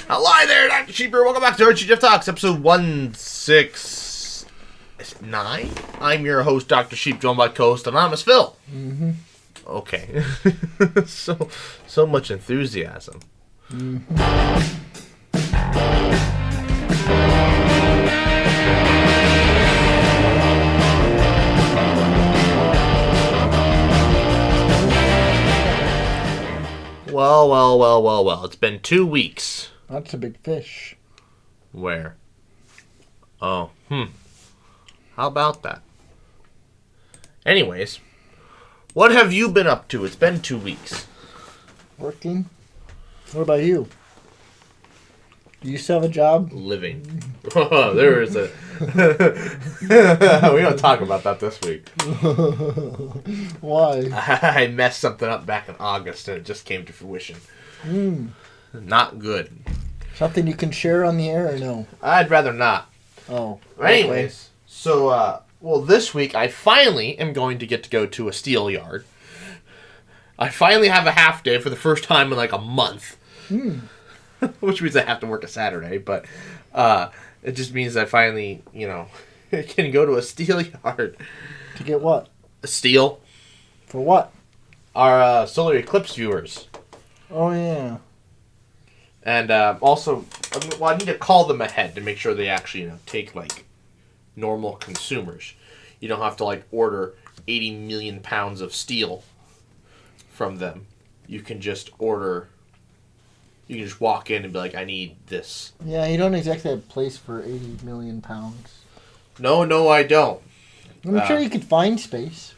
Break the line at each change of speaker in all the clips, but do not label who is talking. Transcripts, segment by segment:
Hello there, Dr. Sheeper. Welcome back to our TGIF Talks, episode 169. I'm your host, Dr. Sheep, joined by co-host Anonymous Phil.
Mm-hmm.
Okay. so much enthusiasm.
Mm-hmm.
Well. It's been 2 weeks.
That's a big fish.
Where? Oh, How about that? Anyways, what have you been up to? It's been 2 weeks.
Working. What about you? Do you still have a job?
Living. There is a... We don't talk about that this week.
Why?
I messed something up back in August and it just came to fruition. Not good.
Something you can share on the air or no?
I'd rather not.
Oh.
Anyways, so, this week I finally am going to get to go to a steel yard. I finally have a half day for the first time in like a month. Which means I have to work a Saturday, but it just means I finally, can go to a steel yard.
To get what?
A steel.
For what?
Our solar eclipse viewers.
Oh, yeah.
And also, I need to call them ahead to make sure they actually, take, normal consumers. You don't have to, order 80 million pounds of steel from them. You can just order... You can just walk in and be like, I need this.
Yeah, you don't exactly have a place for 80 million pounds.
No, I don't.
I'm sure you could find space.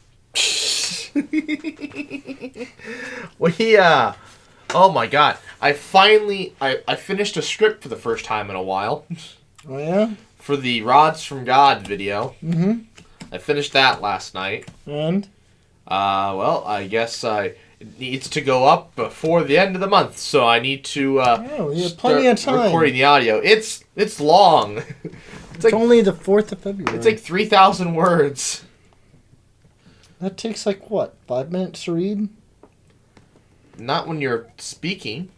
Oh my god. I finished a script for the first time in a while.
Oh, yeah?
For the Rods from God video.
Mm-hmm.
I finished that last night.
And?
I guess it needs to go up before the end of the month, so I need to
you have plenty of time.
Recording the audio. It's long.
It's only the 4th of February.
It's 3,000 words.
That takes 5 minutes to read?
Not when you're speaking.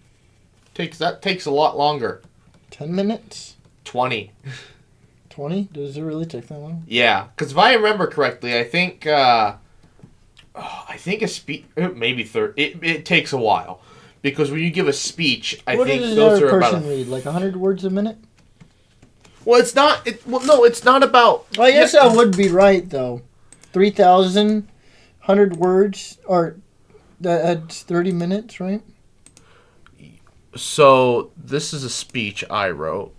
That takes a lot longer.
10 minutes?
20.
20? Does it really take that long?
Yeah, because if I remember correctly, I think a speech, maybe 30. It takes a while, because when you give a speech, I think those are about. What does
read? 100 words a minute?
Well, it's not. No, it's not about.
Well, I guess that would be right though. 3,100 words, or that's 30 minutes, right?
So this is a speech I wrote.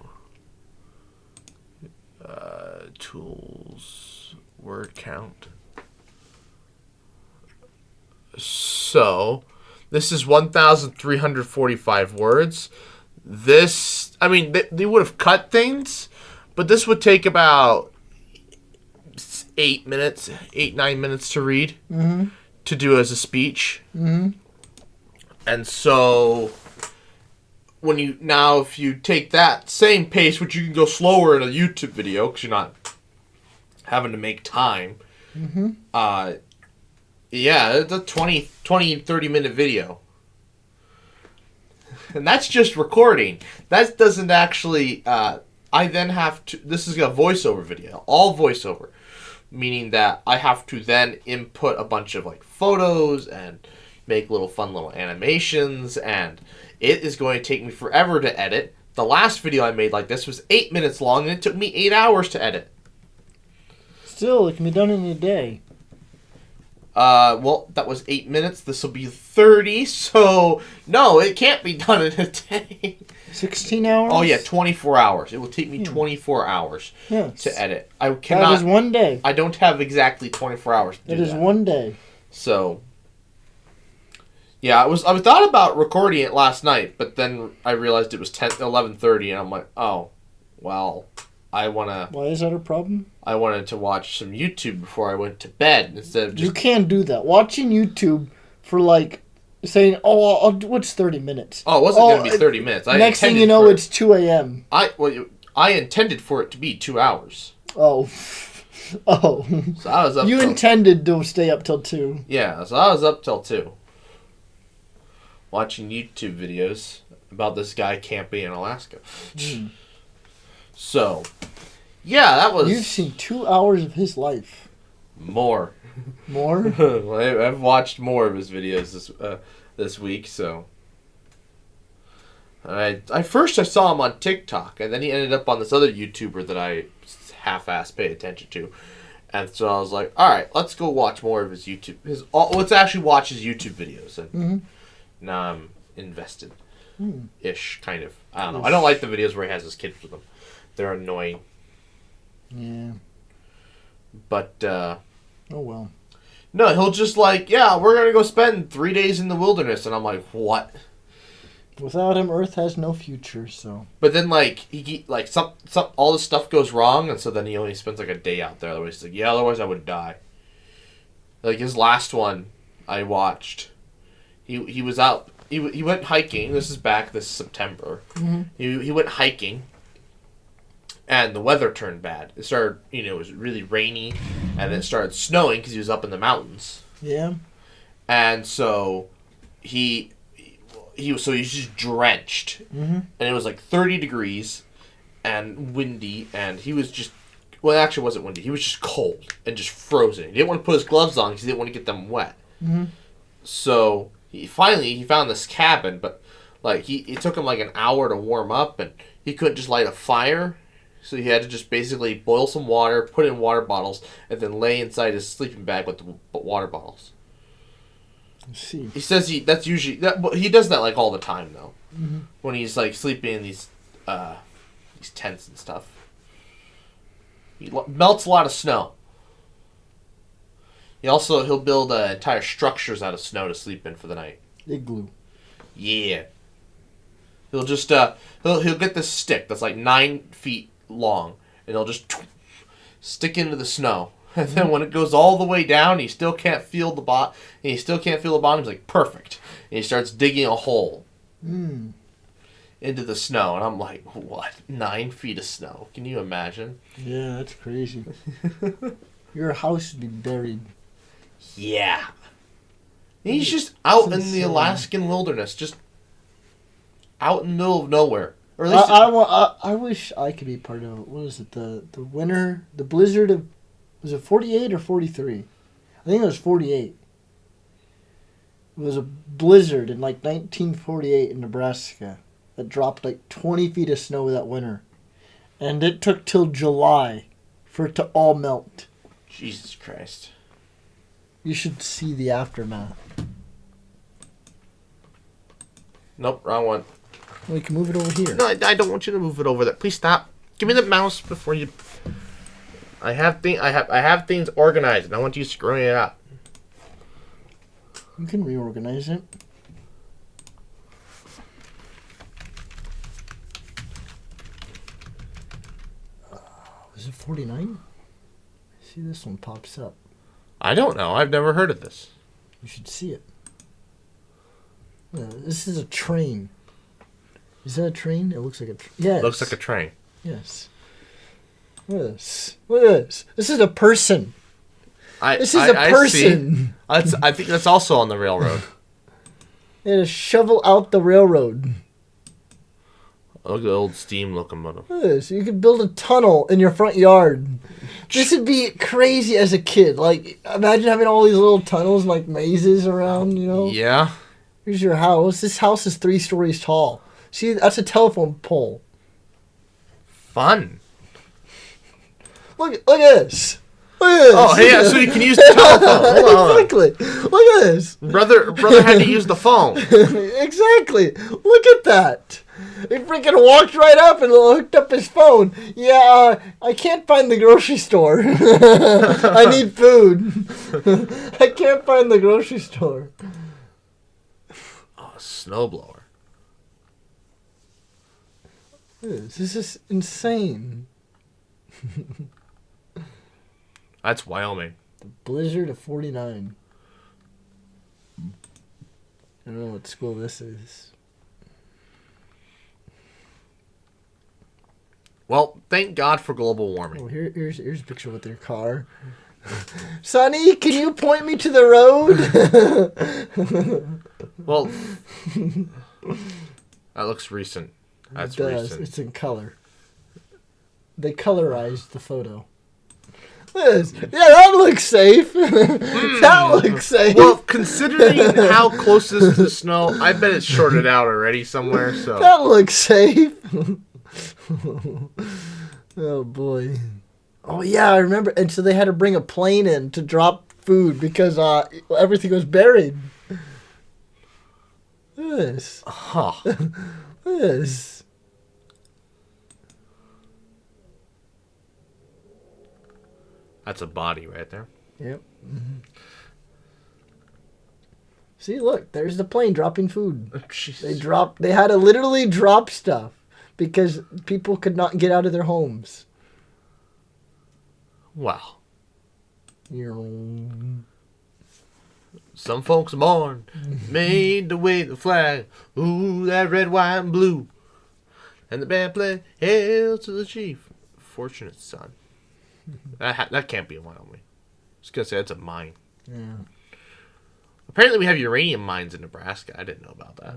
Tools, word count. So, this is 1,345 words. This, they would have cut things, but this would take about 9 minutes to read, to do as a speech.
Mm-hmm.
And so, if you take that same pace, which you can go slower in a YouTube video, because you're not having to make time, yeah, it's a 20, 30-minute video. And that's just recording. That doesn't actually... I then have to... This is a voiceover video. All voiceover. Meaning that I have to then input a bunch of photos and make fun little animations. And it is going to take me forever to edit. The last video I made like this was 8 minutes long, and it took me 8 hours to edit.
Still, it can be done in a day.
That was 8 minutes. This will be 30, so no, it can't be done in a day.
16 hours?
Oh, yeah, 24 hours. It will take me 24 hours to edit. I cannot...
That is one day.
I don't have exactly 24 hours to do that.
It is one day.
So, yeah, I thought about recording it last night, but then I realized it was 11:30, and I'm like, oh, well...
Why is that a problem?
I wanted to watch some YouTube before I went to bed instead of just...
You can't do that. Watching YouTube for saying, what's 30 minutes?
Oh, it wasn't going to be 30 minutes.
Next thing you know, it's 2 a.m.
I intended for it to be 2 hours.
Oh. So
I was up.
You intended to stay up till 2.
Yeah, so I was up till 2. Watching YouTube videos. about this guy camping in Alaska.
Mm.
So, yeah, that was...
You've seen 2 hours of his life.
More.
More?
I've watched more of his videos this week, so... First I saw him on TikTok, and then he ended up on this other YouTuber that I half-assed pay attention to. And so I was like, alright, let's go watch more of his YouTube... Let's actually watch his YouTube videos. And now I'm invested. Ish, kind of. I don't know. I don't like the videos where he has his kids with him. They're annoying.
Yeah.
But,
oh, well.
No, he'll just like, yeah, we're going to go spend 3 days in the wilderness. And I'm like, what?
Without him, Earth has no future, so.
But then, like, he like, all this stuff goes wrong, and so then he only spends, like, a day out there. Otherwise, he's like, yeah, otherwise I would die. Like, his last one I watched, he was out... He went hiking. This is back this September. Mm-hmm. He went hiking, and the weather turned bad. It started, it was really rainy, and then it started snowing because he was up in the mountains.
Yeah.
And so he's just drenched, and it was like 30 degrees, and windy, and he was just, well, it actually wasn't windy. He was just cold and just frozen. He didn't want to put his gloves on because he didn't want to get them wet. Mm-hmm. So he found this cabin, but like it took him like an hour to warm up, and he couldn't just light a fire, so he had to just basically boil some water, put it in water bottles, and then lay inside his sleeping bag with the water bottles.
I see.
He says he does that like all the time though, when he's like sleeping in these tents and stuff. He melts a lot of snow. He'll build entire structures out of snow to sleep in for the night.
Igloo.
Yeah. He'll just he'll get this stick that's like 9 feet long, and he'll just stick into the snow. And then when it goes all the way down, he still can't feel the bottom. He's like, perfect. And he starts digging a hole into the snow, and I'm like, what? 9 feet of snow? Can you imagine?
Yeah, that's crazy. Your house would be buried.
Yeah. And he's just out in the Alaskan wilderness, just out in the middle of nowhere. Or at least
I wish I could be part of, what is it, the winter, the blizzard of, was it 48 or 43? I think it was 48. It was a blizzard in like 1948 in Nebraska that dropped like 20 feet of snow that winter. And it took till July for it to all melt.
Jesus Christ.
You should see the aftermath.
Nope, wrong one.
Well, you can move it over here.
No, I don't want you to move it over there. Please stop. Give me the mouse before you... I have things organized, and I want you screwing it up.
You can reorganize it. Was it 49? See, this one pops up.
I don't know. I've never heard of this.
You should see it. This is a train. Is that a train? It looks like a train. Yes.
Looks like a train.
Yes. Look at this. Look at this. This is a person. This is a person.
I think that's also on the railroad.
They had to shovel out the railroad.
Look at the old steam locomotive.
Look at this. You could build a tunnel in your front yard. This would be crazy as a kid. Like, imagine having all these little tunnels, like mazes around, you know?
Yeah.
Here's your house. This house is 3 stories tall. See, that's a telephone pole.
Fun.
Look at this. Look at this.
Oh, yeah, so you can use the telephone. Hold on.
Exactly. Look at this.
Brother had to use the phone.
Exactly. Look at that. He freaking walked right up and hooked up his phone. Yeah, I can't find the grocery store. I need food. I can't find the grocery store.
Oh, snowblower.
This is insane.
That's Wyoming.
The blizzard of 49. I don't know what school this is.
Well, thank God for global warming.
Oh, here's a picture with their car. Sonny, can you point me to the road?
Well, That looks recent. That's
It does.
recent.
It's in color. They colorized the photo. This. Yeah, that looks safe. That looks safe.
Well, considering how close this is to snow, I bet it's shorted out already somewhere. So
that looks safe. Oh boy. Oh yeah, I remember. And so they had to bring a plane in to drop food because everything was buried. This.
Huh.
This.
That's a body right there.
Yep. Mm-hmm. See, look, there's the plane dropping food. They had to literally drop stuff because people could not get out of their homes.
Wow.
You
Some folks are born, made to wave the flag. Ooh, that red, white, and blue. And the band play, hail to the chief. Fortunate son. That can't be in Wyoming. I was going to say, that's a mine.
Yeah.
Apparently we have uranium mines in Nebraska. I didn't know about that.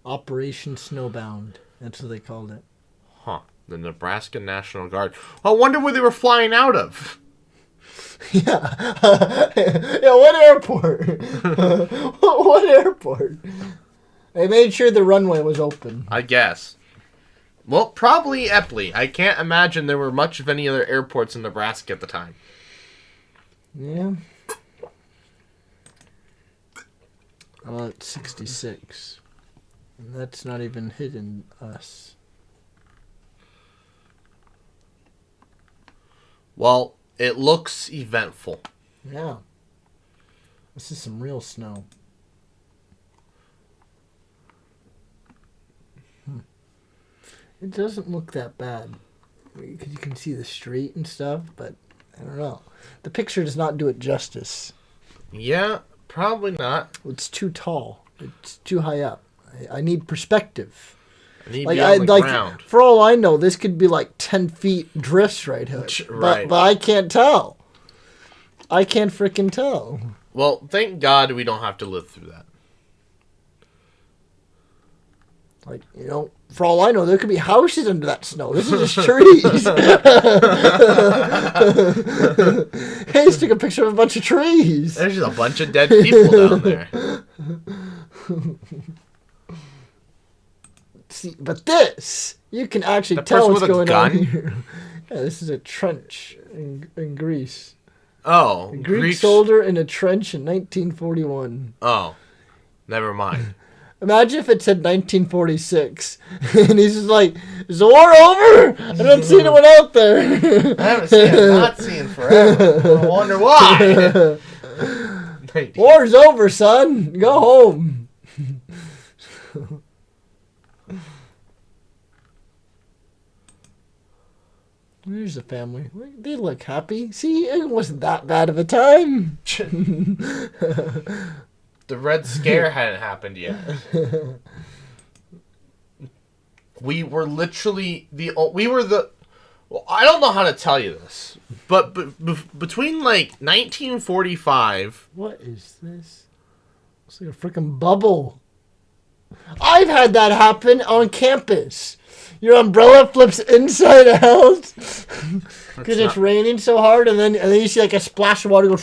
Operation Snowbound. That's what they called it.
Huh. The Nebraska National Guard. I wonder where they were flying out of.
Yeah. Yeah, what airport? What airport? They made sure the runway was open.
I guess. Well, probably Epley. I can't imagine there were much of any other airports in Nebraska at the time.
Yeah. Oh, it's 66. And that's not even hitting us.
Well, it looks eventful.
Yeah. This is some real snow. It doesn't look that bad. Because you can see the street and stuff, but I don't know. The picture does not do it justice.
Yeah, probably not.
It's too tall. It's too high up. I need perspective.
I need to be on the ground.
For all I know, this could be like 10 feet drifts right here.
Right.
But I can't tell. I can't freaking tell.
Well, thank God we don't have to live through that.
Like, you know, for all I know, there could be houses under that snow. This is just trees. Hey, just took a picture of a bunch of trees.
There's just a bunch of dead people down there.
See, but this, you can actually tell what's going on here. Yeah, this is a trench in Greece.
Oh,
A Greek soldier in a trench in 1941.
Oh, never mind.
Imagine if it said 1946, and he's just like, "Is the war over? I don't see anyone out there."
I haven't seen a Nazi in forever. I wonder why.
War's over, son. Go home. There's the family. They look happy. See, it wasn't that bad of a time.
The Red Scare hadn't happened yet. We were literally well, I don't know how to tell you this, but between like 1945.
What is this? It's like a freaking bubble. I've had that happen on campus. Your umbrella flips inside out because it's raining so hard, and then you see like a splash of water go,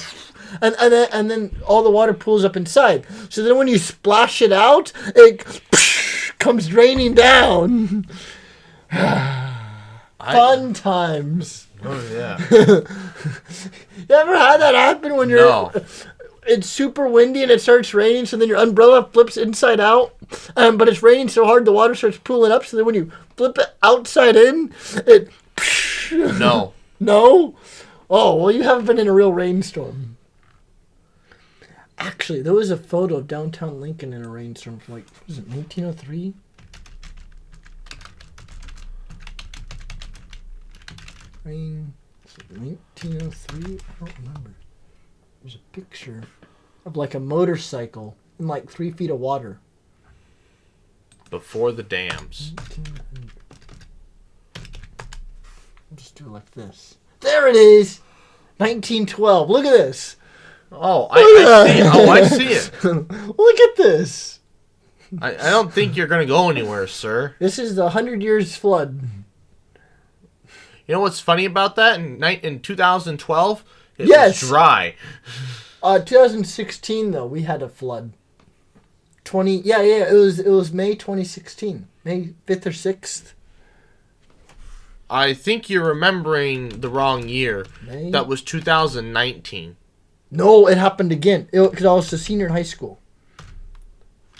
and then all the water pools up inside. So then when you splash it out, it comes raining down. Fun times.
Oh yeah.
You ever had that happen when you're?
No.
It's super windy and it starts raining, so then your umbrella flips inside out, but it's raining so hard the water starts pooling up, so then when you flip it outside in, it...
No.
No? Oh, well, you haven't been in a real rainstorm. Actually, there was a photo of downtown Lincoln in a rainstorm from, like, was it 1903? Rain... 1903? I don't remember. There's a picture of like a motorcycle in like 3 feet of water.
Before the dams.
I'll just do it like this. There it is! 1912. Look at this.
Oh, I see it. Oh, I see it.
Look at this.
I don't think you're going to go anywhere, sir.
This is the 100 years flood.
You know what's funny about that? In 2012, it
Yes.
was dry.
2016 though, we had a flood. It was May 2016. May 5th or 6th.
I think you're remembering the wrong year.
May?
That was 2019.
No, it happened again. Because I was a senior in high school.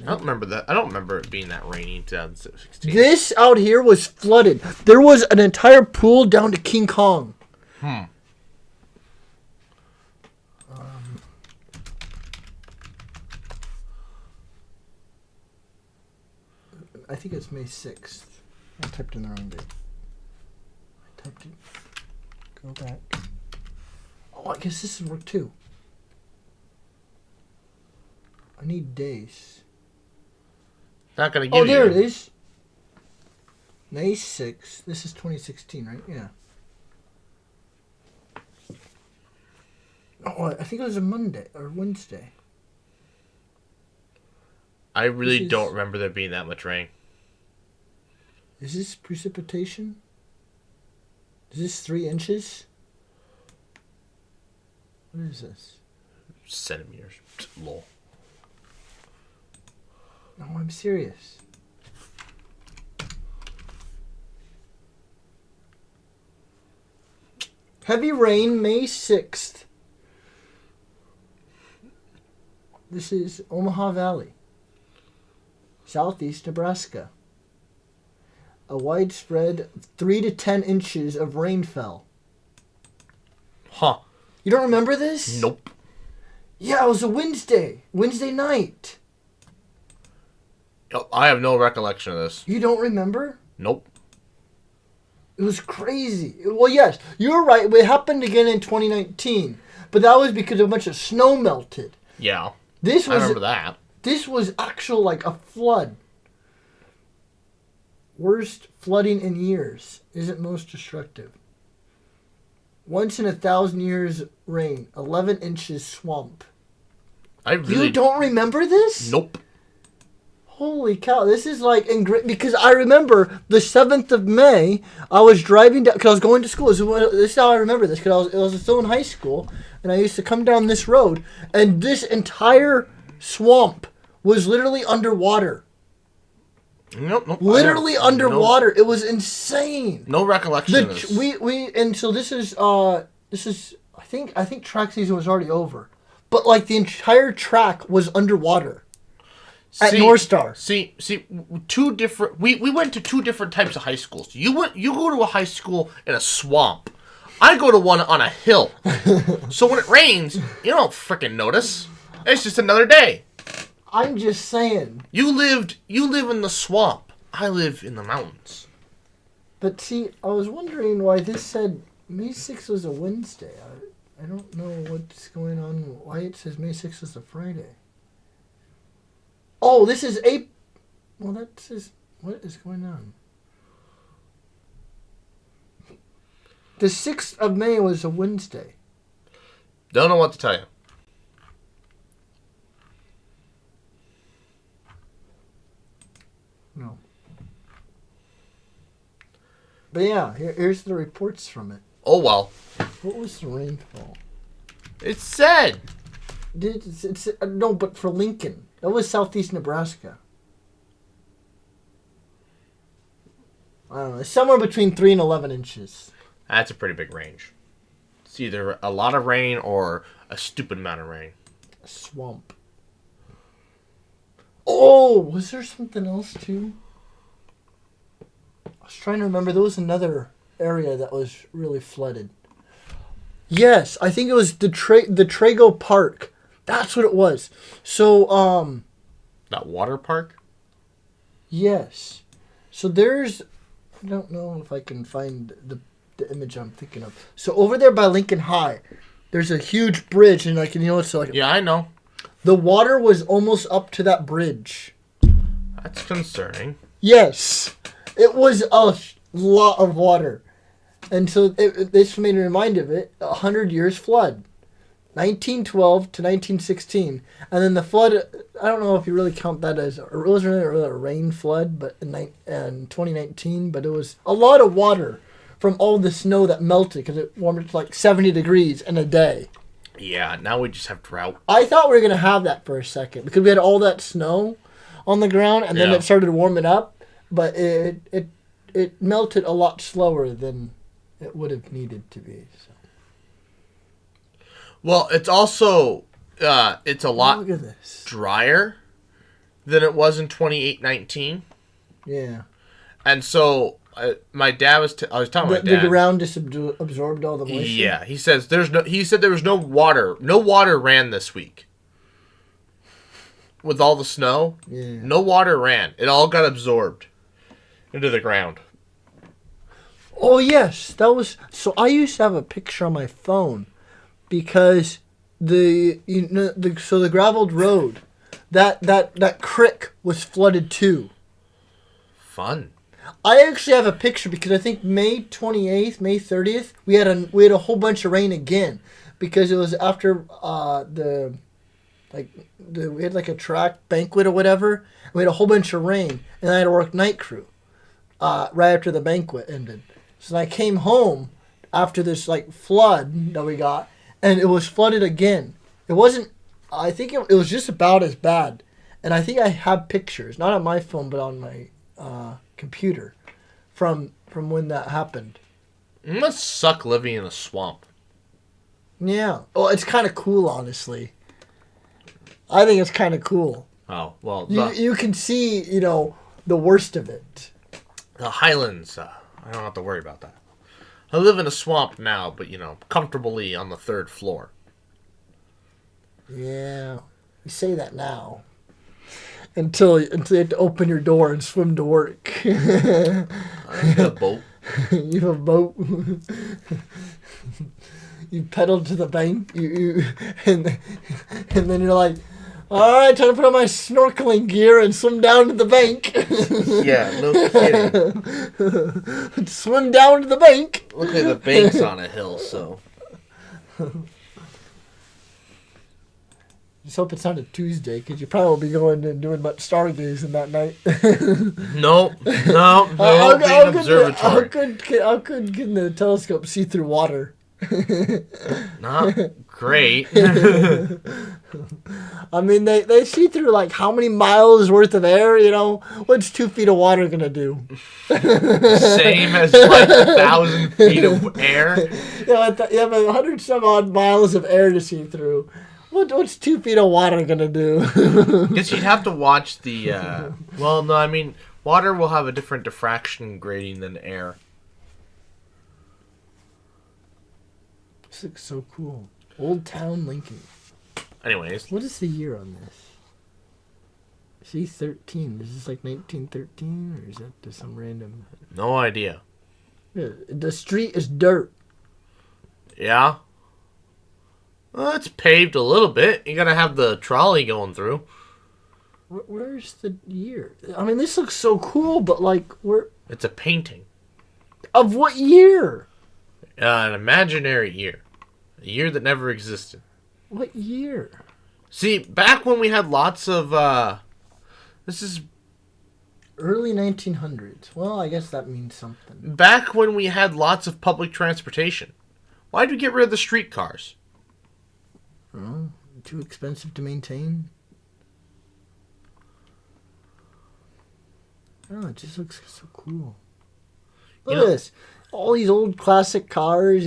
I don't remember that. I don't remember it being that rainy in 2016.
This out here was flooded. There was an entire pool down to King Kong. I think it's May 6th. I typed in the wrong date. I typed it. Go back. Oh, I guess this is work too. I need days.
Not going to give
Oh,
you.
there it is. May 6th. This is 2016, right? Yeah. Oh, I think it was a Monday or Wednesday.
I really don't remember there being that much rain.
Is this precipitation? Is this 3 inches? What is this?
Centimeters. Lol.
No, I'm serious. Heavy rain, May 6th. This is Omaha Valley, southeast Nebraska. A widespread 3 to 10 inches of rain fell.
Huh.
You don't remember this?
Nope.
Yeah, it was a Wednesday night.
Oh, I have no recollection of this.
You don't remember?
Nope.
It was crazy. Well, yes, you're right. It happened again in 2019, but that was because a bunch of snow melted.
Yeah.
I
remember that.
This was actual like a flood. Worst flooding in years. Isn't most destructive. Once in 1,000 years rain. 11 inches swamp. You don't remember this?
Nope.
Holy cow, this is like, because I remember the 7th of May, I was driving down, because I was going to school. This is how I remember this, because I was still in high school, and I used to come down this road, and this entire swamp was literally underwater.
Nope.
Literally underwater. It was insane.
No recollection of this.
This is, I think track season was already over, but like the entire track was underwater. At North Star.
See, two different. We went to 2 different types of high schools. You go to a high school in a swamp. I go to one on a hill. So when it rains, you don't freaking notice. It's just another day.
I'm just saying.
You live in the swamp. I live in the mountains.
But see, I was wondering why this said May 6th was a Wednesday. I don't know what's going on. Why it says May 6th is a Friday. Oh, this is well, that says, what is going on? The 6th of May was a Wednesday.
Don't know what to tell you.
No. But yeah, here's the reports from it.
Oh well.
What was the rainfall?
It said.
No, but for Lincoln. That was southeast Nebraska. I don't know. It's somewhere between 3 and 11 inches.
That's a pretty big range. It's either a lot of rain or a stupid amount of rain.
A swamp. Oh, was there something else too? I was trying to remember. There was another area that was really flooded. Yes, I think it was the Trago Park. That's what it was. So,
That water park?
yes. So there's, I don't know if I can find the image I'm thinking of. So over there by Lincoln High, there's a huge bridge, and it's like.
Yeah, I know.
The water was almost up to that bridge.
That's concerning.
Yes, it was a lot of water, and so this made me remind of it. 100 years flood. 1912 to 1916, and then the flood. I don't know if you really count that as it wasn't really a rain flood, but in 2019, but it was a lot of water from all the snow that melted because it warmed to like 70 degrees in a day.
Yeah, now we just have drought.
I thought we were gonna have that for a second because we had all that snow on the ground, and then it started warming up, but it melted a lot slower than it would have needed to be. So.
Well, it's also it's a lot drier than it was in 2019.
Yeah.
And so my dad was I was telling my dad
the ground just absorbed all the moisture.
Yeah, he said there was no water. No water ran this week. With all the snow, no water ran. It all got absorbed into the ground.
Oh yes, that was so. I used to have a picture on my phone because the graveled road, that creek was flooded too.
Fun.
I actually have a picture because I think May 28th, May 30th, we had a whole bunch of rain again because it was after we had like a track banquet or whatever. We had a whole bunch of rain, and I had to work night crew right after the banquet ended. So I came home after this like flood that we got, and it was flooded again. It wasn't. I think it was just about as bad, and I think I have pictures, not on my phone, but on my computer, from when that happened.
It must suck living in a swamp.
Yeah. Oh, it's kind of cool, honestly. I think it's kind of cool.
Oh, well.
You can see, the worst of it.
The Highlands, I don't have to worry about that. I live in a swamp now, but, comfortably on the 3rd floor.
Yeah. You say that now. Until you have to open your door and swim to work.
I have a boat.
You have a boat. You pedal to the bank. And then you're like, all right, time to put on my snorkeling gear and swim down to the bank.
Yeah, no kidding.
Swim down to the bank.
Look like the bank's on a hill, so.
Just hope it's not a Tuesday, because you probably won't be going and doing much stargazing that night.
No, won't be an observatory.
How could can the telescope see through water?
Not great.
I mean, they see through like how many miles worth of air, What's 2 feet of water going to do?
Same as like 1,000 feet of air.
You have 100 some odd miles of air to see through. What's 2 feet of water going to do?
Guess you'd have to watch the, well, no, I mean, water will have a different diffraction grading than air.
This looks so cool. Old Town Lincoln.
Anyways.
What is the year on this? C13. Is this like 1913 or is that just some random?
No idea.
Yeah, the street is dirt.
Yeah? Well, it's paved a little bit. You gotta have the trolley going through.
Where's the year? I mean, this looks so cool, but like, where?
It's a painting.
Of what year?
An imaginary year. A year that never existed.
What year?
See, back when we had lots of, this is...
Early 1900s. Well, I guess that means something.
Back when we had lots of public transportation. Why'd we get rid of the streetcars?
Oh, too expensive to maintain? Oh, it just looks so cool. Look at this. All these old classic cars,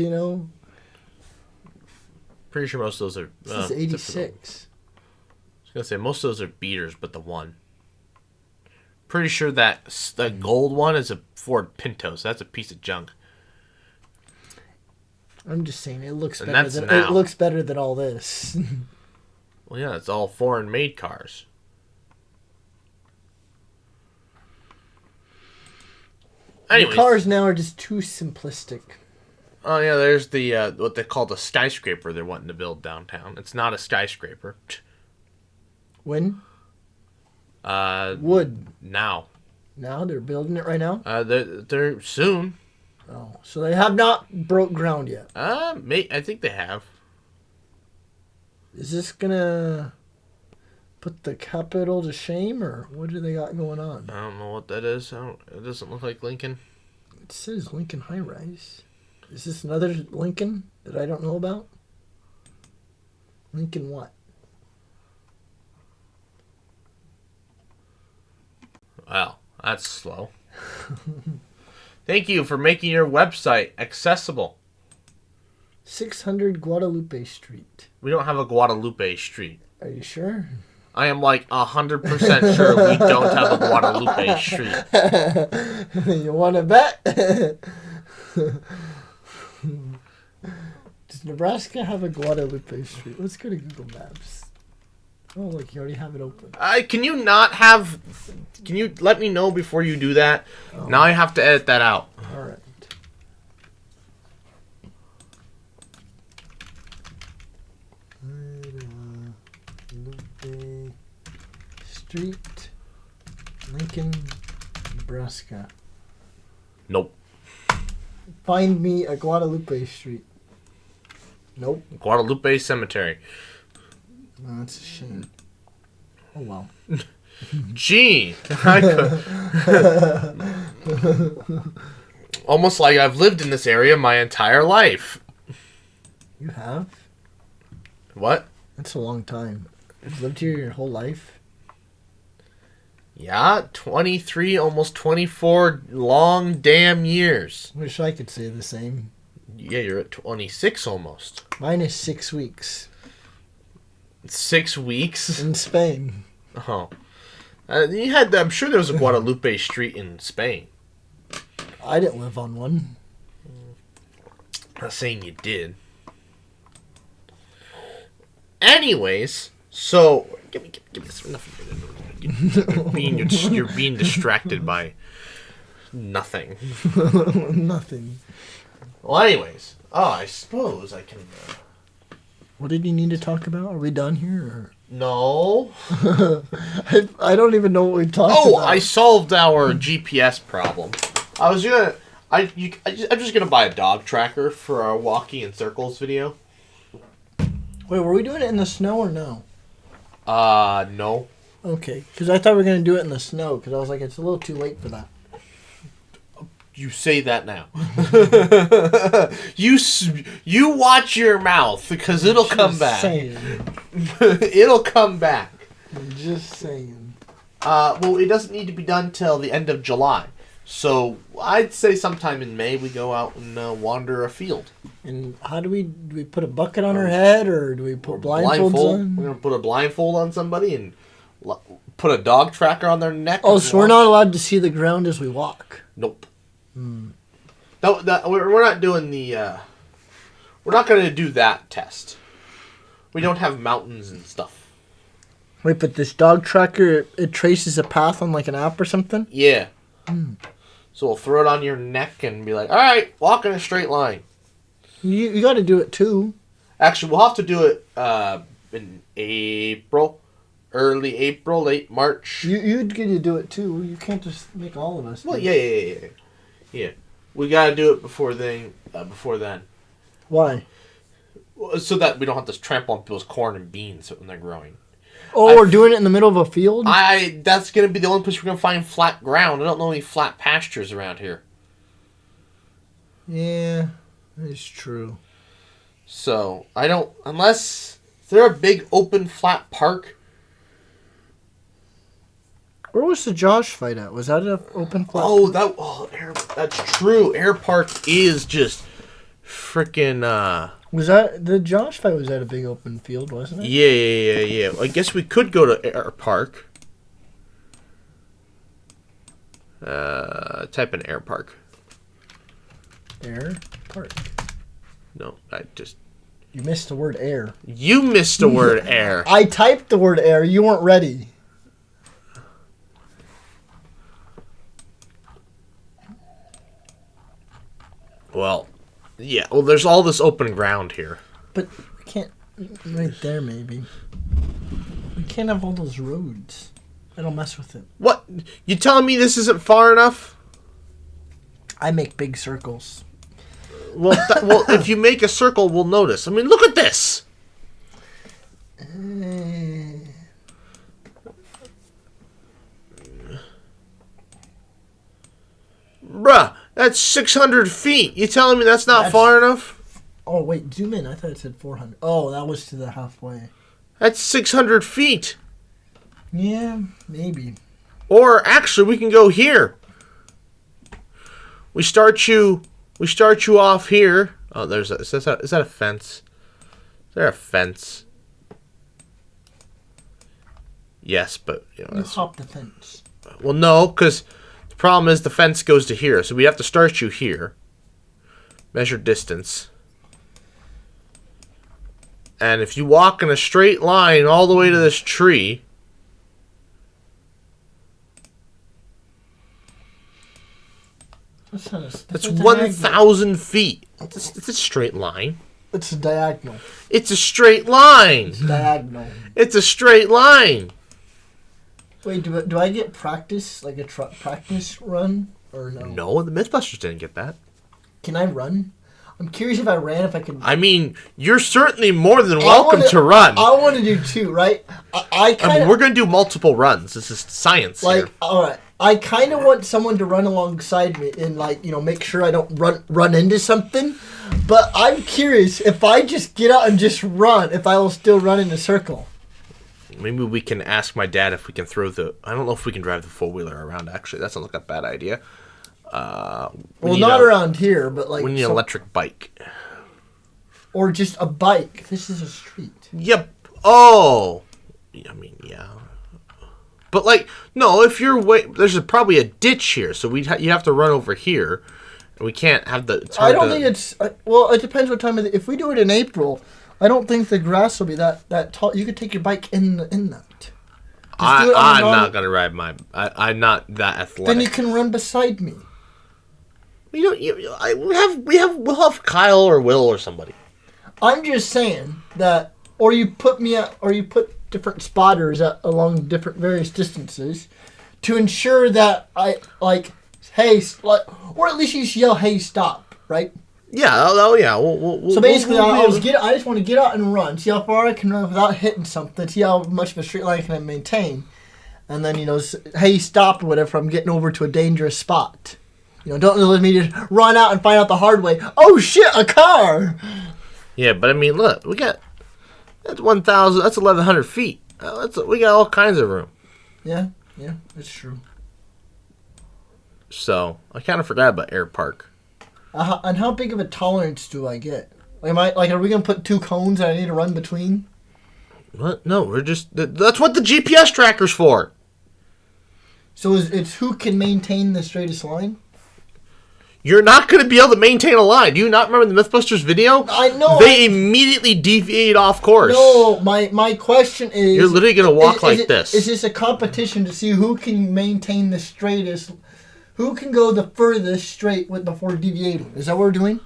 Pretty sure most of those are...
This is 86.
I was going to say, most of those are beaters, but the one. Pretty sure that the gold one is a Ford Pinto, so that's a piece of junk.
I'm just saying, it looks
And
better.
that's now.
It looks better than all this.
Well, yeah, it's all foreign-made cars.
The cars now are just too simplistic.
Oh, yeah, there's the what they call the skyscraper they're wanting to build downtown. It's not a skyscraper.
When?
Wood. Now.
Now? They're building it right now?
They're soon.
Oh, so they have not broke ground yet.
I think they have.
Is this gonna put the capital to shame, or what do they got going on?
I don't know what that is. It doesn't look like Lincoln.
It says Lincoln High Rise. Is this another Lincoln that I don't know about? Lincoln what?
Wow, that's slow. Thank you for making your website accessible.
600 Guadalupe Street.
We don't have a Guadalupe Street.
Are you sure?
I am like 100% sure we don't have a Guadalupe Street.
You want to bet? Does Nebraska have a Guadalupe Street? Let's go to Google Maps. Oh, look, you already have it open.
Can you not have... Can you let me know before you do that? Oh. Now I have to edit that out.
All right. Guadalupe Street, Lincoln, Nebraska.
Nope.
Find me a Guadalupe Street. Nope.
Guadalupe Cemetery.
Oh, that's a shame. Oh, well.
Gee. Almost like I've lived in this area my entire life.
You have?
What?
That's a long time. You've lived here your whole life?
Yeah, 23, almost 24 long damn years.
Wish I could say the same.
Yeah, you're at 26 almost.
Mine is 6 weeks.
6 weeks?
In Spain.
Oh. I'm sure there was a Guadalupe Street in Spain.
I didn't live on one.
I'm not saying you did. Anyways, so... Give me this. You're being distracted by nothing.
Nothing.
Well, anyways. I suppose I can...
What did you need to talk about? Are we done here? Or?
No.
I don't even know what we talked about.
Oh, I solved our GPS problem. I'm just gonna buy a dog tracker for our walking in circles video.
Wait, were we doing it in the snow or no?
No.
Okay, because I thought we were going to do it in the snow, because I was like, it's a little too late for that.
You say that now. You watch your mouth, because it'll come back. It'll come back.
I'm just saying.
Well, it doesn't need to be done till the end of July. So I'd say sometime in May we go out and wander a field.
And how do we put a bucket on our head, or do we put blindfolds on?
We're going to put a blindfold on somebody and put a dog tracker on their neck.
Oh, so we're not allowed to see the ground as we walk?
Nope. No, we're not doing the... we're not going to do that test. We don't have mountains and stuff.
Wait, but this dog tracker, it traces a path on like an app or something?
Yeah. So we'll throw it on your neck and be like, all right, walk in a straight line.
You got to do it too.
Actually, we'll have to do it in April, early April, late March.
You'd get to do it too. You can't just make all of us.
Well, yeah. We got to do it before then.
Why?
So that we don't have to trample on people's corn and beans when they're growing.
Oh, we're doing it in the middle of a field?
That's going to be the only place we're going to find flat ground. I don't know any flat pastures around here.
Yeah, that's true.
So, unless they're a big open flat park.
Where was the Josh fight at? Was that an open flat?
That's true. Air Park is just freaking...
Was that the Josh fight? Was that a big open field, wasn't it?
Yeah. I guess we could go to Air Park. Type in Air Park.
Air Park.
No,
You missed the word air.
You missed the word air.
I typed the word air. You weren't ready.
Well, yeah. Well, there's all this open ground here.
But we can't... Right there, maybe. We can't have all those roads. It'll mess with it.
What? You telling me this isn't far enough?
I make big circles.
Well, if you make a circle, we'll notice. I mean, look at this. Bruh, that's 600 feet. You telling me that's not far enough?
Oh, wait, zoom in. I thought it said 400. Oh, that was to the halfway.
That's 600 feet.
Yeah, maybe.
Or actually, we can go here. We start you off here. Oh, is that a fence? Is there a fence? Yes, but
you hop the fence.
Well, no, because the problem is the fence goes to here, so we have to start you here. Measure distance. And if you walk in a straight line all the way to this tree, that's 1,000 feet. It's a straight line.
It's a diagonal.
It's a straight line.
It's diagonal.
It's a straight line.
Wait, do I get practice, like a practice run, or no?
No, the Mythbusters didn't get that.
Can I run? I'm curious if I ran, if I could...
I mean, you're certainly more than welcome to run.
I want to do two, right? I mean,
we're going to do multiple runs. This is science here.
All right. I kind of want someone to run alongside me and, make sure I don't run into something. But I'm curious, if I just get out and just run, if I will still run in a circle.
Maybe we can ask my dad if we can throw I don't know if we can drive the four-wheeler around, actually. That sounds like a bad idea.
Not around here, but
we need an electric bike.
Or just a bike. This is a street.
Yep. Oh. I mean, yeah. But, no, if you're there's probably a ditch here, so you have to run over here. And we can't have
I don't think it's... well, it depends what time of if we do it in April, I don't think the grass will be that tall. You could take your bike in that.
I'm not going to ride I'm not that athletic.
Then you can run beside me.
We'll have Kyle or Will or somebody.
I'm just saying that, or you put different spotters along different various distances to ensure that hey, or at least you yell, hey, stop, right?
Yeah, yeah.
So basically, I just want to get out and run, see how far I can run without hitting something, see how much of a straight line can I maintain, and then hey, stop or whatever. I'm getting over to a dangerous spot. Don't let me just run out and find out the hard way. Oh shit, a car!
Yeah, but I mean, look, that's 1,000. That's 1,100 feet. We got all kinds of room.
Yeah, that's true.
So I kind of forgot about Air Park.
And how big of a tolerance do I get? Are we gonna put two cones that I need to run between?
What? No, that's what the GPS tracker's for.
So it's who can maintain the straightest line?
You're not going to be able to maintain a line. Do you not remember the Mythbusters video?
I know.
They immediately deviate off course.
No, my question is...
You're literally going to walk like this.
Is this a competition to see who can maintain the straightest... Who can go the furthest straight before deviating? Is that what we're doing?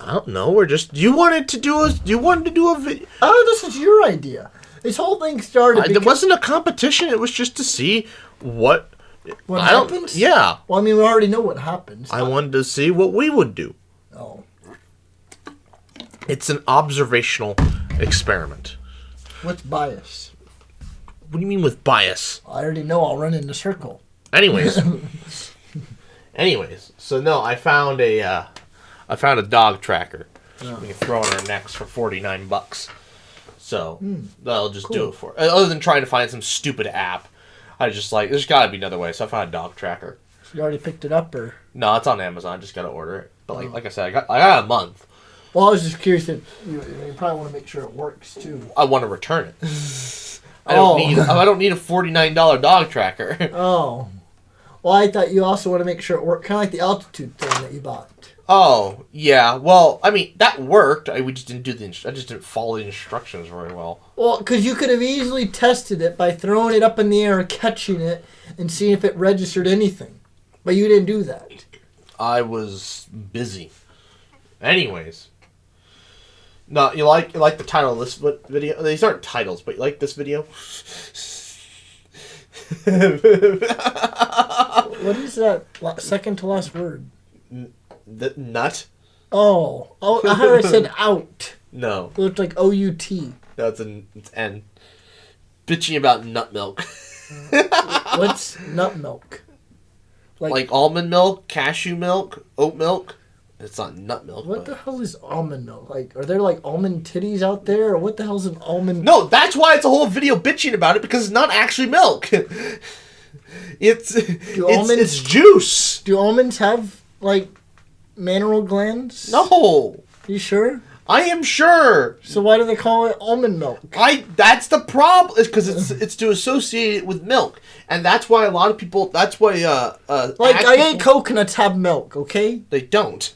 I don't know. We're just... You wanted to do a video...
Oh, this is your idea. This whole thing started
It wasn't a competition. It was just to see what happens? Yeah.
Well, I mean, we already know what happens.
I wanted to see what we would do.
Oh.
It's an observational experiment.
What's bias?
What do you mean with bias?
I already know I'll run in a circle.
Anyways, so no, I found a dog tracker. We can throw on our necks for $49. So that'll just do it for it. Other than trying to find some stupid app. I just there's got to be another way. So I found a dog tracker.
So you already picked it up, or?
No, it's on Amazon. Just got to order it. But like I said, I got a month.
Well, I was just curious if you probably want to make sure it works too.
I want to return it. I don't need a $49 dog tracker.
Oh. Well, I thought you also want to make sure it worked, kind of like the altitude thing that you bought.
Oh, yeah. Well, I mean, that worked. I just didn't follow the instructions very well.
Well, because you could have easily tested it by throwing it up in the air, catching it, and seeing if it registered anything. But you didn't do that.
I was busy. Anyways. No, you like the title of this video? These aren't titles, but you like this video?
What is that second to last word?
Nut?
Oh, I heard it said out.
No.
It looked like O-U-T.
That's it's N. Bitching about nut milk.
What's nut milk?
Like almond milk, cashew milk, oat milk. It's not nut milk.
What the hell is almond milk? Like, are there like almond titties out there, or what the hell's an almond?
No, that's why it's a whole video bitching about it, because it's not actually milk. It's juice.
Do almonds have like mineral glands?
No.
You sure?
I am sure.
So why do they call it almond milk?
That's the problem. Is because it's to associate it with milk, and that's why a lot of people. That's why
I ain't coconuts have milk. Okay.
They don't.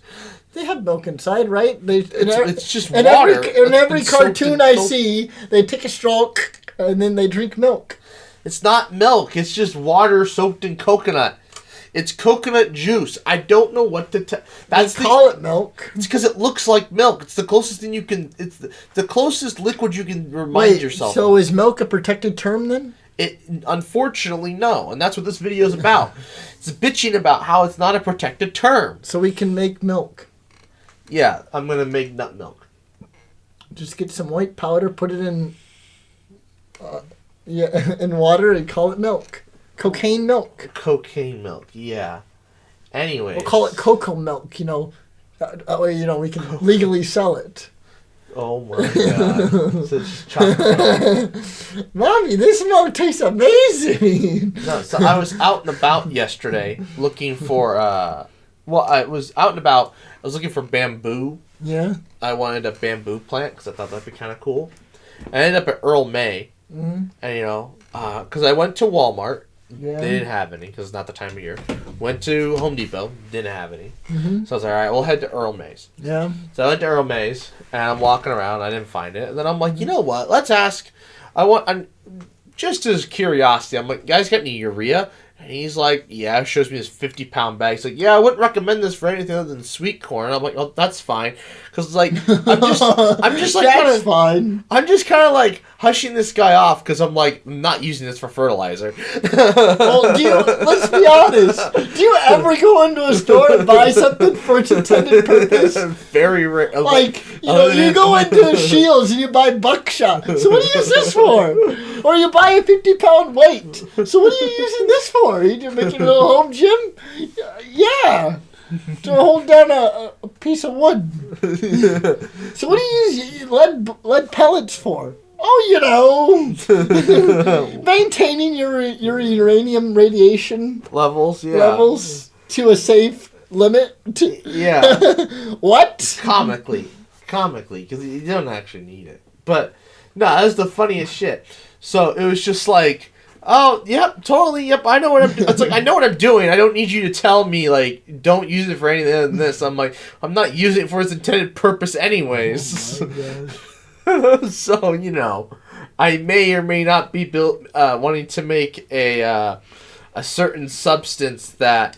They have milk inside, right?
It's just water.
In every cartoon I see, they take a straw and then they drink milk.
It's not milk. It's just water soaked in coconut. It's coconut juice. I don't know what to tell.
They call it milk.
It's because it looks like milk. It's the closest thing you can. It's the closest liquid you can remind yourself.
So is milk a protected term then?
Unfortunately, no, and that's what this video is about. It's bitching about how it's not a protected term.
So we can make milk.
Yeah, I'm gonna make nut milk.
Just get some white powder, put it in, in water, and call it milk. Cocaine milk.
Cocaine milk, yeah. Anyway,
we'll call it cocoa milk. That way we can legally sell it.
Oh my god! Such chocolate.
Mommy, this milk tastes amazing.
No, so I was out and about yesterday looking for. I was out and about. I was looking for bamboo.
Yeah.
I wanted a bamboo plant because I thought that'd be kind of cool. I ended up at Earl May, and because I went to Walmart. Yeah. They didn't have any because it's not the time of year. Went to Home Depot. Didn't have any. Mm-hmm. So I was like, all right, we'll head to Earl May's. Yeah. So I went to Earl May's, and I'm walking around. I didn't find it. And then I'm like, you know what? Let's ask. Just as curiosity, I'm like, you guys got any urea? And he's like, yeah, shows me this 50-pound bag. He's like, yeah, I wouldn't recommend this for anything other than sweet corn. I'm like, oh, that's fine. Because, like, I'm just like,
that's fine.
I'm just kind of, like, hushing this guy off because I'm, like, not using this for fertilizer.
Well, let's be honest. Do you ever go into a store and buy something for its intended purpose?
Very rare.
Like, you go into Shields and you buy buckshot. So what do you use this for? Or you buy a 50-pound weight. So what are you using this for? Are you making a little home gym? Yeah. To hold down a piece of wood. So what do you use lead pellets for? Oh, maintaining your uranium radiation
levels
to a safe limit.
Yeah.
What?
Comically, because you don't actually need it. But no, that's the funniest shit. So it was just like, oh, yep, totally, yep, I know what I'm doing. It's like, I know what I'm doing. I don't need you to tell me, like, don't use it for anything other than this. I'm like, I'm not using it for its intended purpose anyways. Oh my gosh. So, I may or may not be wanting to make a certain substance that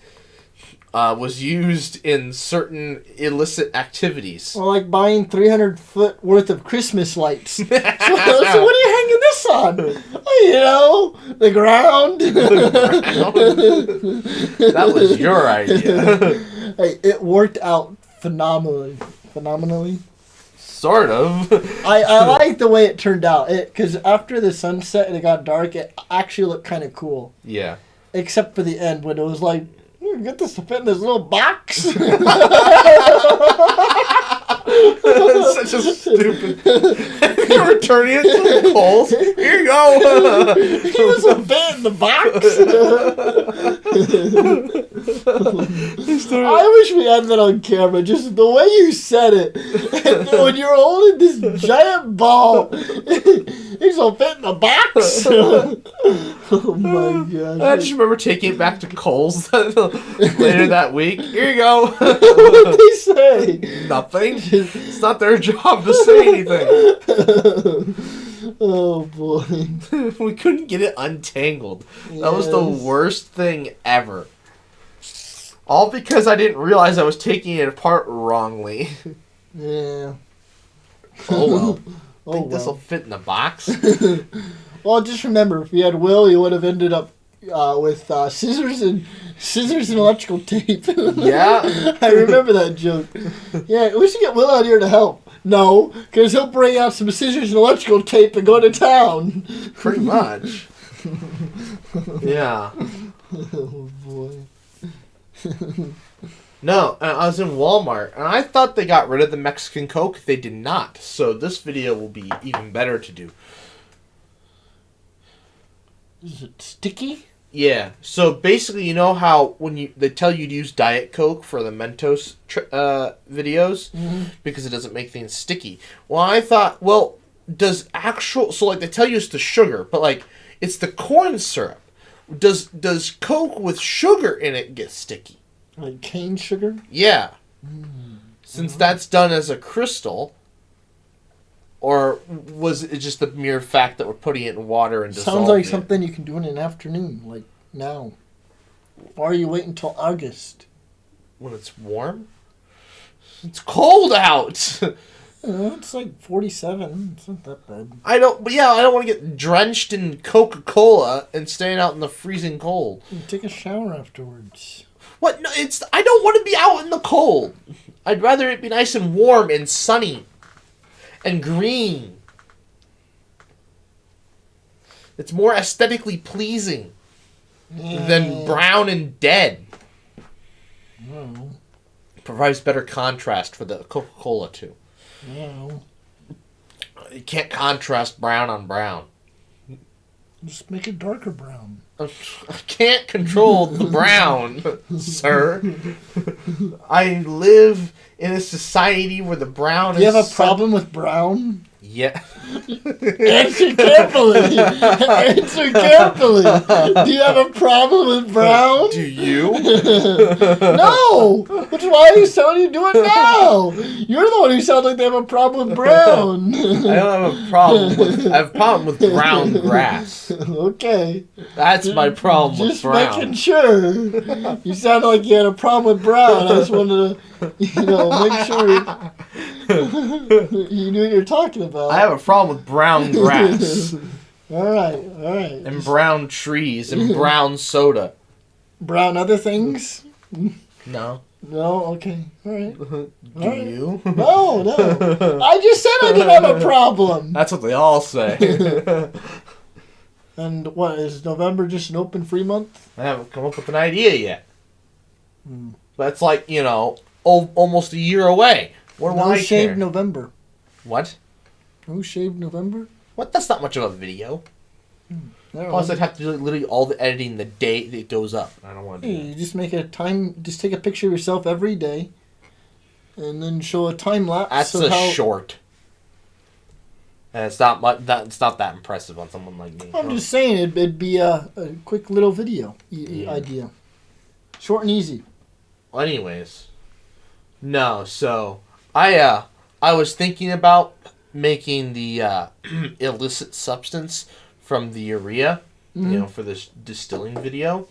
was used in certain illicit activities.
Or like buying 300 foot worth of Christmas lights. So what are you hanging this on? The ground.
That was your idea.
Hey, it worked out phenomenally.
Sort of.
I like the way it turned out. Because after the sunset and it got dark, it actually looked kind of cool.
Yeah.
Except for the end when it was like, you get this to fit in this little box.
Such a stupid. You're returning it to the Coles. Here you go.
He was a bit in the box. I wish we had that on camera. Just the way you said it. And when you're holding this giant ball, he's a fit in the box. Oh my gosh.
I just remember taking it back to Coles later that week. Here you go.
What did they say?
Nothing. It's not their job to say anything.
Oh boy.
We couldn't get it untangled. Yes. That was the worst thing ever. All because I didn't realize I was taking it apart wrongly.
Yeah.
Oh well. Think this will fit in the box?
Well, just remember, if you had Will, you would have ended up with scissors and electrical tape.
Yeah.
I remember that joke. Yeah, we should get Will out here to help. No, because he'll bring out some scissors and electrical tape and go to town.
Pretty much. Yeah.
Oh boy.
No, I was in Walmart, and I thought they got rid of the Mexican Coke. They did not. So this video will be even better to do.
Is it sticky?
Yeah. So basically, you know how when they tell you to use Diet Coke for the Mentos videos because it doesn't make things sticky. Well, I thought, well, does actual so like they tell you it's the sugar, but like it's the corn syrup. Does Coke with sugar in it get sticky?
Like cane sugar?
Yeah. Since that's done as a crystal. Or was it just the mere fact that we're putting it in water and dissolving
Sounds like
it?
something you can do in an afternoon, like now. Or you wait until August.
When it's warm? It's cold out!
It's like 47. It's not that bad.
I don't want to get drenched in Coca-Cola and staying out in the freezing cold.
You take a shower afterwards.
What? No, I don't want to be out in the cold. I'd rather it be nice and warm and sunny. And green. It's more aesthetically pleasing than brown and dead.
No.
Provides better contrast for the Coca-Cola too.
No.
You can't contrast brown on brown.
Just make it darker brown.
I can't control the brown, sir. I live in a society where the brown is...
Do you have a problem with brown?
Yeah.
Answer carefully. Answer carefully. Do you have a problem with brown?
Do you?
No. Which is why are you telling you to do it now? You're the one who sounds like they have a problem with brown.
I don't have a problem with... I have a problem with brown grass.
Okay.
That's my problem with brown.
Just making sure. You sounded like you had a problem with brown. I just wanted to, make sure you knew what you're talking about.
I have a problem with brown grass.
All right.
And brown trees and brown soda.
Brown other things?
No.
No? Okay. All right.
Do you?
No. I just said I didn't have a problem.
That's what they all say.
And what, is November just an open free month?
I haven't come up with an idea yet. That's like, almost a year away. What do I
No shaved
care?
November.
What?
No shaved November?
What? That's not much of a video.
No.
Plus, I'd have to do literally all the editing the day it goes up. I don't want to do
You just make just take a picture of yourself every day, and then show a time lapse.
That's short. And it's not it's not that impressive on someone like me.
I'm just saying it'd be a quick little video idea, short and easy.
Well, anyways, no. So I was thinking about making the illicit substance from the urea, for this distilling video,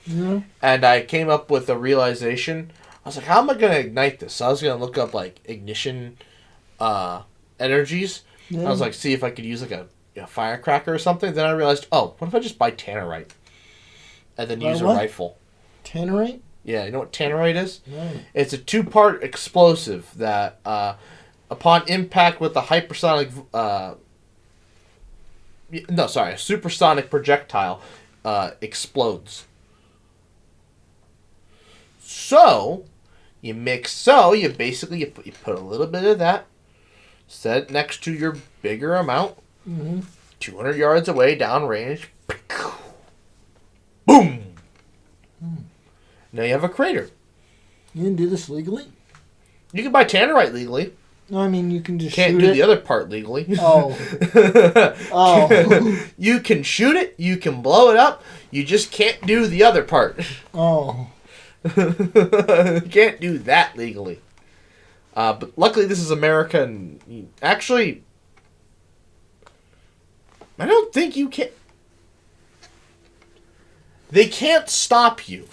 and I came up with a realization. I was like, how am I gonna ignite this? So I was gonna look up like ignition energies.
Yeah.
I was like, see if I could use like a firecracker or something. Then I realized, what if I just buy tannerite and then use a rifle?
Tannerite?
Yeah, you know what tannerite is?
No.
It's a 2-part explosive that, upon impact with a a supersonic projectile, explodes. So, you basically put a little bit of that, set it next to your bigger amount, 200 yards away, downrange, boom! Now you have a crater.
You can do this legally?
You can buy tannerite legally.
No, I mean, you can just
Can't
shoot
do
it.
the other part legally.
Oh. Oh.
You can shoot it. You can blow it up. You just can't do the other part.
Oh.
You can't do that legally. But luckily this is America, and actually, I don't think you can. They can't stop you.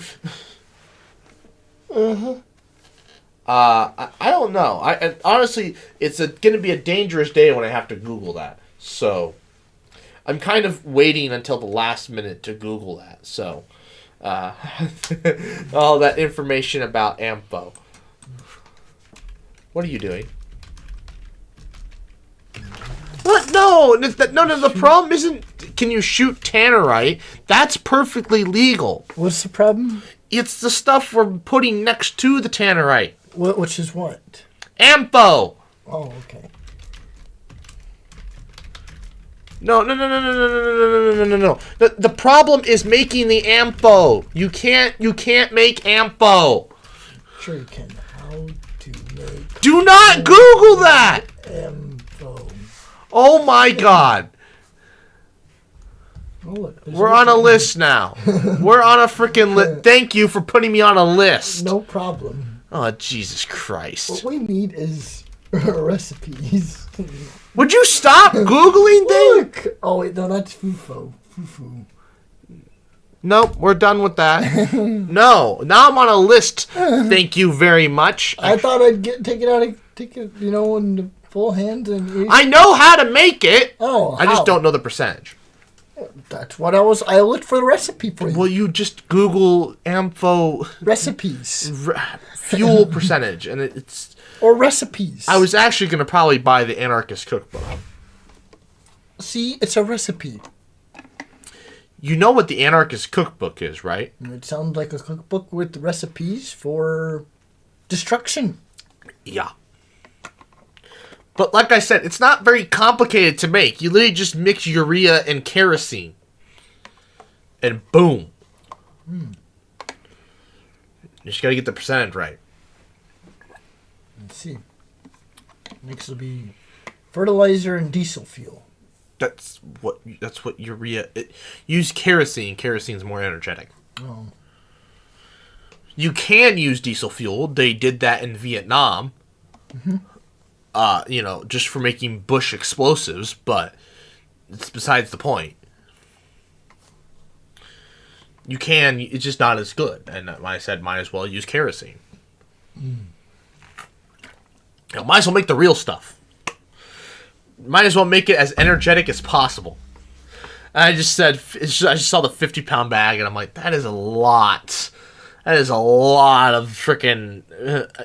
I don't know. Honestly, it's going to be a dangerous day when I have to Google that. So, I'm kind of waiting until the last minute to Google that. So, all that information about AMPO. What are you doing? What? No, the problem isn't can you shoot tannerite. That's perfectly legal.
What's the problem?
It's the stuff we're putting next to the tannerite.
Which is what?
AMPO.
Oh, okay.
No. The problem is making the AMPO. You can't make AMPO.
Sure you can. How to make...
Do not Google that!
AMPO.
Oh my God.
Oh, look,
we're on a list now. We're on a freaking list. Thank you for putting me on a list.
No problem.
Oh, Jesus Christ.
What we need is recipes.
Would you stop Googling things?
Look! Oh, wait, no, that's FUFO. FUFO.
Nope, we're done with that. No, now I'm on a list. Thank you very much.
I thought I'd take it, you know, in the full hand and eat.
I know how to make it.
Oh,
I just don't know the percentage.
That's what I looked for the recipe for you.
Well, you just Google AMPHO
recipes.
Fuel percentage, and it's...
Or recipes.
I was actually going to probably buy the Anarchist Cookbook.
See, it's a recipe.
You know what the Anarchist Cookbook is, right?
It sounds like a cookbook with recipes for destruction.
Yeah. But like I said, it's not very complicated to make. You literally just mix urea and kerosene. And boom. You just got to get the percentage right.
Let's see. Next will be fertilizer and diesel fuel.
That's what urea... use kerosene. Kerosene's more energetic.
Oh.
You can use diesel fuel. They did that in Vietnam.
Mm-hmm.
You know, just for making bush explosives, but it's besides the point. You can, it's just not as good. And I said, might as well use kerosene. You know, might as well make the real stuff. Might as well make it as energetic as possible. And I just said, I just saw the 50-pound bag, and I'm like, that is a lot. That is a lot of freaking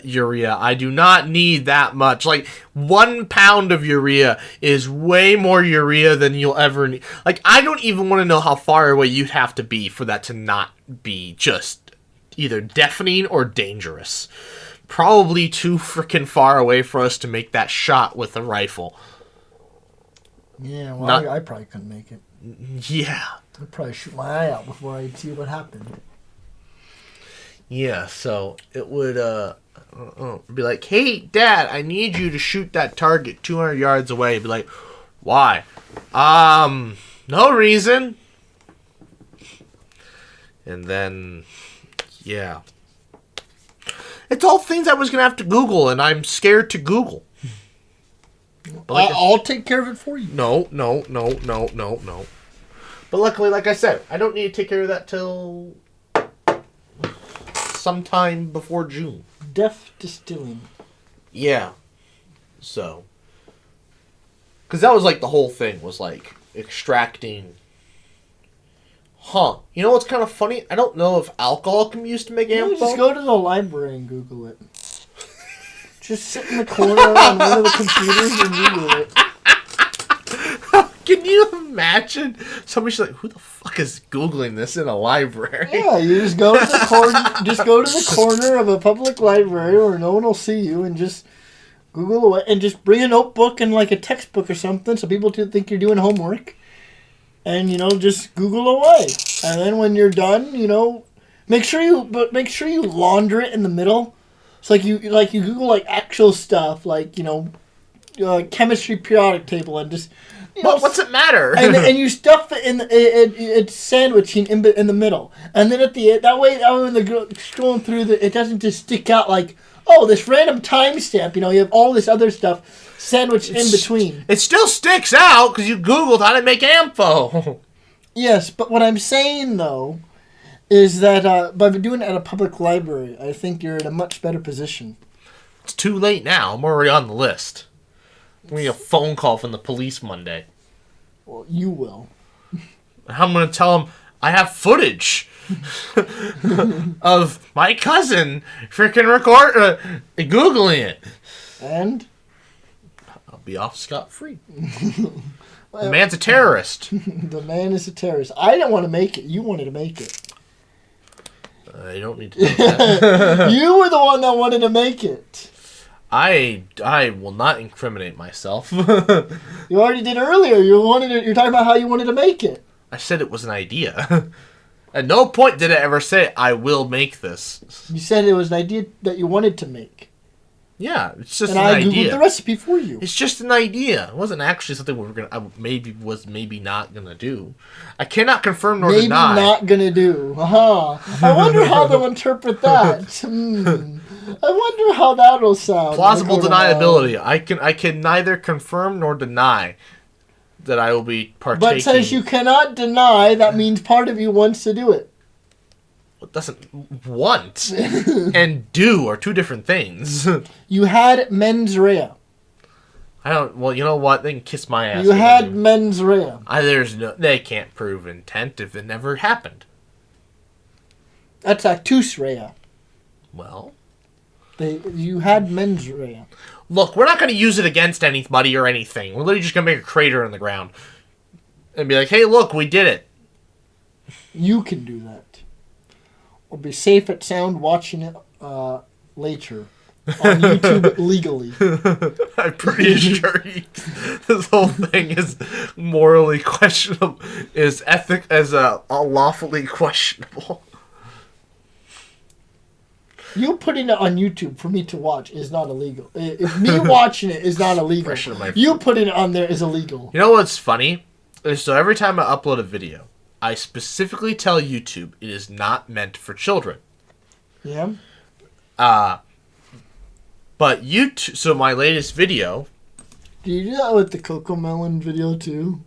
urea. I do not need that much. Like, 1 pound of urea is way more urea than you'll ever need. Like, I don't even want to know how far away you'd have to be for that to not be just either deafening or dangerous. Probably too freaking far away for us to make that shot with a rifle.
Yeah, well, I probably couldn't make it.
Yeah.
I'd probably shoot my eye out before I'd see what happened.
Yeah, so it would be like, hey, Dad, I need you to shoot that target 200 yards away. Be like, why? No reason. And then, yeah. It's all things I was going to have to Google, and I'm scared to Google.
But like I'll take care of it for you.
No. But luckily, like I said, I don't need to take care of that till sometime before June.
Def distilling.
Yeah. So. Because that was like the whole thing was like extracting. Huh. You know what's kind of funny? I don't know if alcohol can be used to make AMPHO.
Just go to the library and Google it. Just sit in the corner on one of the computers and Google it.
Can you imagine? Somebody's like, who the fuck is Googling this in a library?
Yeah, you just go to the corner of a public library where no one will see you and just Google away and just bring a notebook and like a textbook or something so people think you're doing homework. And just Google away. And then when you're done, make sure you launder it in the middle. It's like you Google like actual stuff like chemistry periodic table and just
what's it matter?
and you stuff it in it's sandwiching in the middle, and then at the end that way when they're scrolling through it doesn't just stick out like this random timestamp. You have all this other stuff sandwiched in between.
It still sticks out because you Googled how to make AMPHO.
Yes, but what I'm saying though is that by doing it at a public library, I think you're in a much better position.
It's too late now. I'm already on the list. I'm going to get a phone call from the police Monday.
Well, you will.
I'm going to tell them I have footage of my cousin freaking Googling it.
And?
I'll be off scot-free.
Well,
the man's a terrorist.
The man is a terrorist. I didn't want to make it. You wanted to make it.
I don't need to know that.
You were the one that wanted to make it.
I will not incriminate myself.
You already did earlier. You're talking about how you wanted to make it.
I said it was an idea. At no point did I ever say I will make this.
You said it was an idea that you wanted to make.
Yeah, it's just
and
an idea.
And I Googled the recipe for you.
It's just an idea. It wasn't actually something maybe not gonna do. I cannot confirm nor deny.
Maybe not gonna do. I wonder how they'll interpret that. I wonder how that'll sound.
Plausible deniability. I can neither confirm nor deny that I will be partaking.
But since you cannot deny, that means part of you wants to do it.
It doesn't want and do are two different things.
You had mens rea.
I don't. Well, you know what? They can kiss my ass.
You had mens rea.
They can't prove intent if it never happened.
That's actus rea.
Well,
you had mens rea.
Look, we're not going to use it against anybody or anything. We're literally just going to make a crater in the ground and be like, "Hey, look, we did it."
You can do that. Or be safe at sound watching it later on YouTube legally.
I'm pretty sure this whole thing is morally questionable, is lawfully questionable.
You putting it on YouTube for me to watch is not illegal. If me watching it is not illegal. You putting it on there is illegal.
You know what's funny? So every time I upload a video, I specifically tell YouTube it is not meant for children.
Yeah.
But YouTube. So my latest video.
Do you do that with the Coco Melon video too?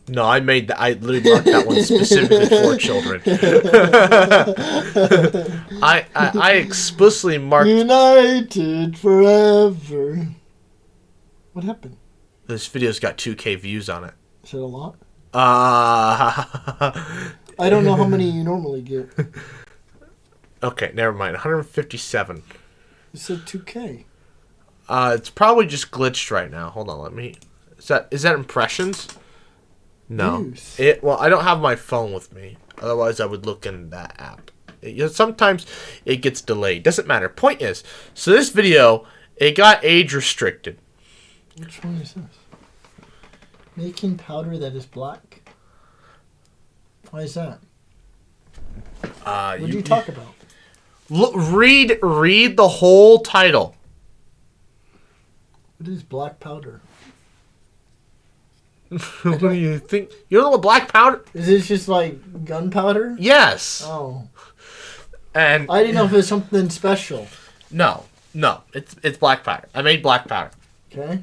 No, I literally marked that one specifically for children. I explicitly marked.
United forever. What happened?
This video's got 2K views on it.
Is that a lot?
I
don't know how many you normally get.
Okay, never mind. 157.
You said 2K.
It's probably just glitched right now. Hold on, let me. Is that impressions? No. Well, I don't have my phone with me. Otherwise, I would look in that app. Sometimes it gets delayed. Doesn't matter. Point is, so this video, it got age restricted.
Which one is this? Making powder that is black? Why is that? What did you talk about?
Look, read the whole title.
What is black powder?
What do you think? You don't know what black powder
is? This just like gunpowder?
Yes.
Oh.
And
I didn't know if it was something special.
No, it's black powder. I made black powder.
Okay.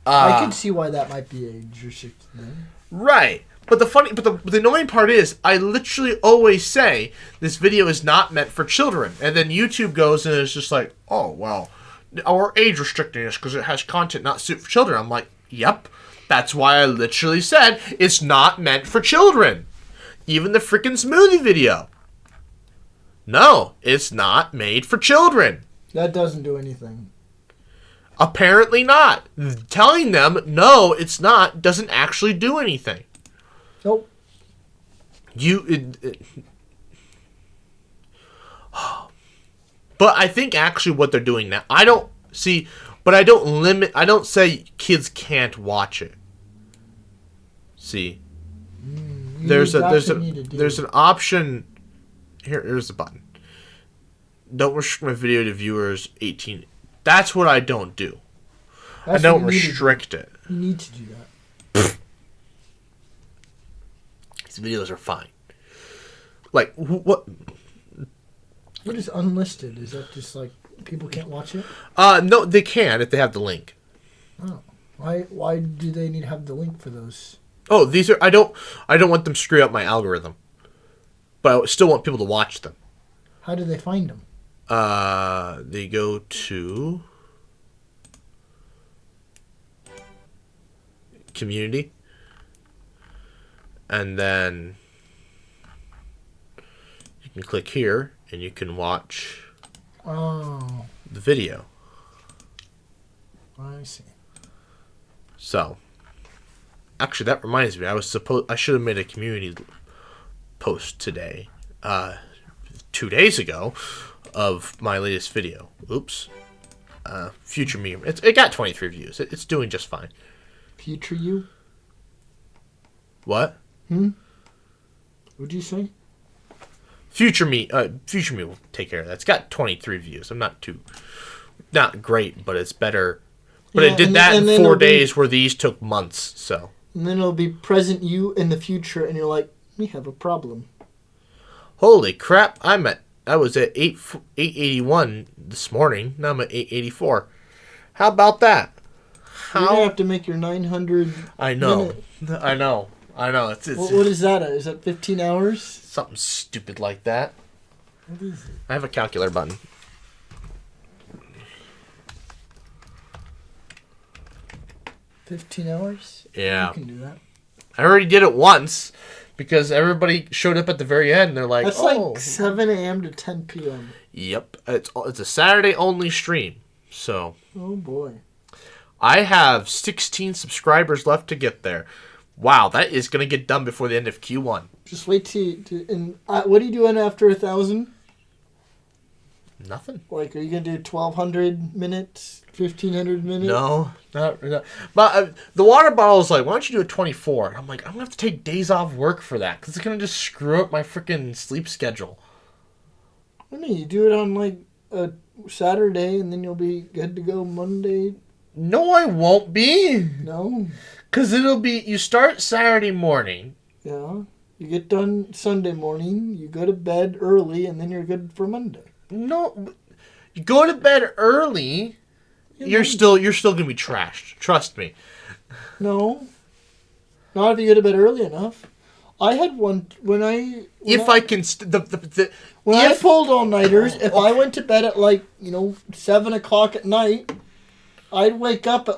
I can see why that might be age restricted then.
Right. But the annoying part is, I literally always say this video is not meant for children, and then YouTube goes and it's just like, oh well, we're age restricting this because it has content not suited for children. I'm like, yep, that's why I literally said it's not meant for children. Even the freaking smoothie video. No, it's not made for children.
That doesn't do anything.
Apparently not. Telling them no, it's not doesn't actually do anything.
Nope.
But I think actually what they're doing now, I don't say kids can't watch it. See, there's an option. Here's the button. Don't restrict my video to viewers 18. That's what I don't do. I don't restrict it.
You need to do that.
These videos are fine. Like, what?
What is unlisted? Is that just like people can't watch it?
No, they can if they have the link.
Oh, why do they need to have the link for those?
Oh, these are I don't want them to screw up my algorithm, but I still want people to watch them.
How do they find them?
They go to community, and then can click here and you can watch
Oh,
the video.
I see.
So, actually, that reminds me. I should have made a community post today, 2 days ago, of my latest video. Oops. Future me. It got 23 views. It's doing just fine.
Future you?
What?
What'd you say?
Future me will take care of that. It's got 23 views. I'm not great, but it's better. But it did that in 4 days where these took months, so.
And then it'll be present you in the future, and you're like, we have a problem.
Holy crap, I was at 881 this morning. Now I'm at 884. How about that?
You're going to have to make your 900
I know.
minute.
I know. It's
What is that? Is that 15 hours?
something stupid like that.
What is it?
I have a calculator button.
$15 hours?
Yeah.
You can do that.
I already did it once because everybody showed up at the very end and they're like,
That's
oh.
like 7 a.m. to 10 p.m.
Yep. It's a Saturday only stream. So
Oh, boy.
I have 16 subscribers left to get there. Wow, that is going to get done before the end of Q1.
Just wait and what are you doing after 1,000?
Nothing.
Like, are you going to do 1,200 minutes? 1,500 minutes?
No, not. But the water bottle is like, why don't you do a 24? And I'm like, I'm going to have to take days off work for that because it's going to just screw up my freaking sleep schedule.
I mean, you do it on, like, a Saturday, and then you'll be good to go Monday.
No, I won't be.
No?
Because it'll be, you start Saturday morning.
Yeah. You get done Sunday morning, you go to bed early, and then you're good for Monday.
No, you go to bed early, you're still going to be trashed. Trust me.
No. Not if you go to bed early enough. I had one, when I pulled all-nighters, if I went to bed at 7 o'clock at night, I'd wake up at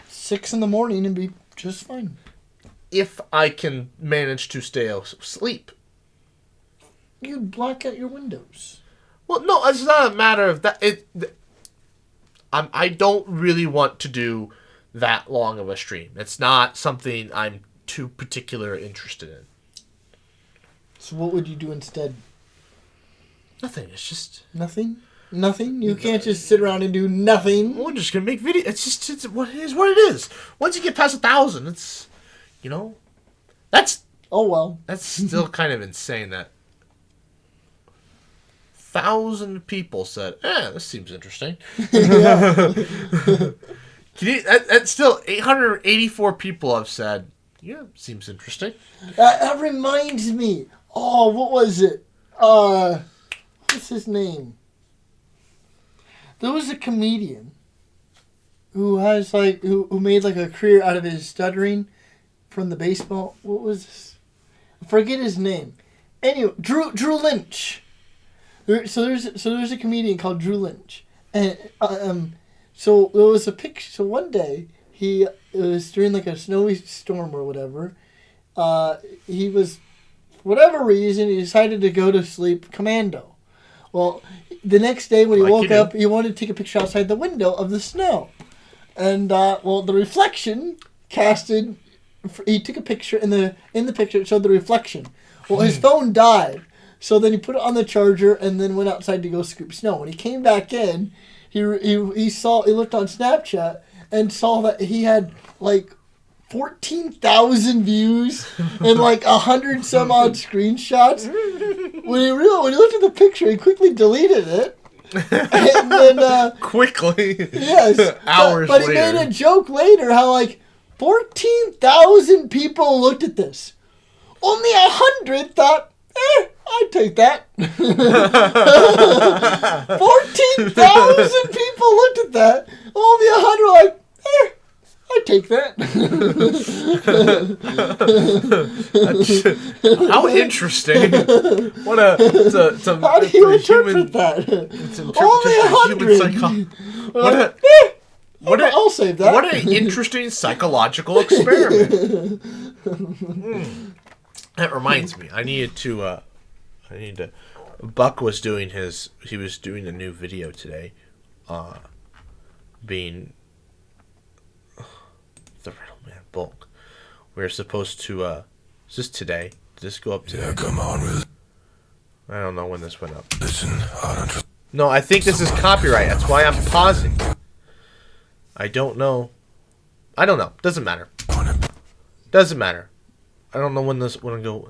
6 in the morning and be just fine.
If I can manage to stay asleep.
You black out your windows.
Well, no, it's not a matter of that. I don't really want to do that long of a stream. It's not something I'm too particular interested in.
So what would you do instead?
Nothing. It's just
nothing. Nothing. You can't just sit around and do nothing.
We're just gonna make video. It's what it is. What it is. Once you get past 1,000, it's that's.
Oh well.
That's still kind of insane that 1,000 people said, this seems interesting. That's still 884 people have said, yeah, seems interesting.
That reminds me. Oh, what was it? What's his name? There was a comedian who has who made a career out of his stuttering from the baseball. What was this? I forget his name. Anyway, Drew Lynch. So there's a comedian called Drew Lynch, and so there was a picture. So one day it was during a snowy storm or whatever. He was, for whatever reason, he decided to go to sleep commando. Well, the next day when he woke up, he wanted to take a picture outside the window of the snow, and the reflection casted. He took a picture in the picture. It showed the reflection. Well, his phone died. So then he put it on the charger and then went outside to go scoop snow. When he came back in, he looked on Snapchat and saw that he had 14,000 views and 100 some odd screenshots. When he looked at the picture, he quickly deleted it. And then
quickly.
Yes.
Hours
but
later.
He made a joke later how 14,000 people looked at this. Only 100 thought, I'd take that. 14,000 people looked at that. Only 100 were like, I'd take that.
How interesting.
How do you interpret that? Only 100. I'll save that.
What an interesting psychological experiment. That reminds me, I need to Buck was doing he was doing a new video today, being the Riddle Man Bulk. We're supposed to, is this today? Did this go up today?
Yeah, come on with
I don't know when this went up.
listen. I don't trust.
No, I think this is copyright. That's why I'm pausing. I don't know. Doesn't matter. Doesn't matter. I don't know when this when I go.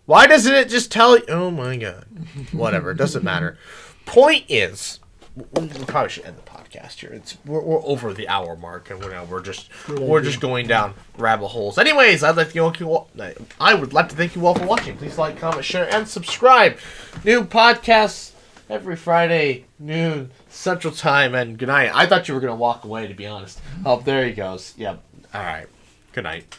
Why doesn't it just tell you? Oh my god. Whatever. It doesn't matter. Point is, we probably should end the podcast here. We're over the hour mark, and we're just going down rabbit holes. Anyways, I would like to thank you all for watching. Please like, comment, share, and subscribe. New podcasts every Friday noon Central Time. And good night. I thought you were gonna walk away, to be honest. Oh, there he goes. Yep. All right. Good night.